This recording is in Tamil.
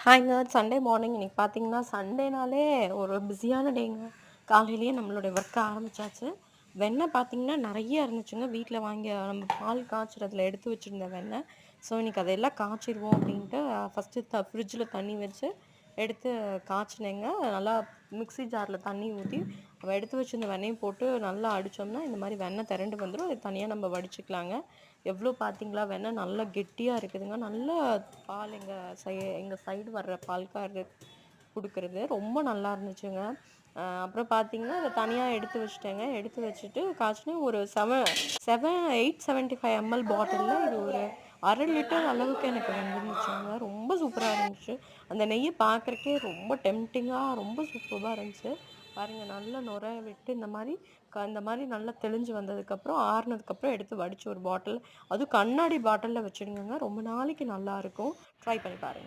ஹாய்ங்க. சண்டே மார்னிங் இன்னைக்கு பார்த்தீங்கன்னா, சண்டேனாலே ஒரு பிஸியான டேங்க. காலையிலேயே நம்மளுடைய ஒர்க் ஆரம்பிச்சாச்சு. வெண்ணெய் பார்த்தீங்கன்னா, நெறைய இருந்துச்சுங்க. வீட்ல வாங்கி நம்ம பால் காய்ச்சறதுல எடுத்து வச்சிருந்த வெண்ணெய். ஸோ, இன்னைக்கு அதெல்லாம் காய்ச்சிருவோம் அப்டின்ட்டு ஃபர்ஸ்ட்டு ஃப்ரிட்ஜில தண்ணி வச்சு எடுத்து காய்ச்சினேங்க. நல்லா மிக்ஸி ஜார்ல தண்ணி ஊத்தி, எடுத்து வச்சிருந்த வெண்ணெயும் போட்டு நல்லா அடிச்சோம்னா, இந்த மாரி வெண்ணெய் திரண்டு வந்துரும். அத தனியா நம்ம வடிச்சுக்கலாங்க. எவ்ளோ பார்த்தீங்களா? வெண்ணெய் நல்லா கெட்டியா இருக்குதுங்க. நல்லா பால் எங்க சைடு வர்ற பால்காரரு குடுக்குறது. ரொம்ப நல்லா இருந்துச்சுங்க. அப்புறம் பார்த்தீங்கன்னா, அத தனியா எடுத்து வச்சுட்டேங்க. எடுத்து வச்சுட்டு காய்ச்சின ஒரு 875 எம்எல் பாட்டில்ல இது ஒரு 1/2 லிட்டர் அளவுக்கு எனக்கு வந்துருந்துச்சுங்க. ரொம்ப சூப்பரா இருந்துச்சு. அந்த நெய்ய பார்க்கறக்கே ரொம்ப டெம்ப்டிங்கா ரொம்ப சூப்பர்பா இருந்துச்சு. பாருங்க நல்லா நுர விட்டு இந்த மாரி நல்லா தெளிஞ்சு வந்ததுக்கப்புறம், ஆறுனதுக்கப்புறம் எடுத்து வடிச்சு ஒரு பாட்டில் அதுவும் கண்ணாடி பாட்டில்ல வச்சுடுங்கங்க. ரொம்ப நாளைக்கு நல்லாருக்கும். ட்ரை பண்ணி பாருங்க.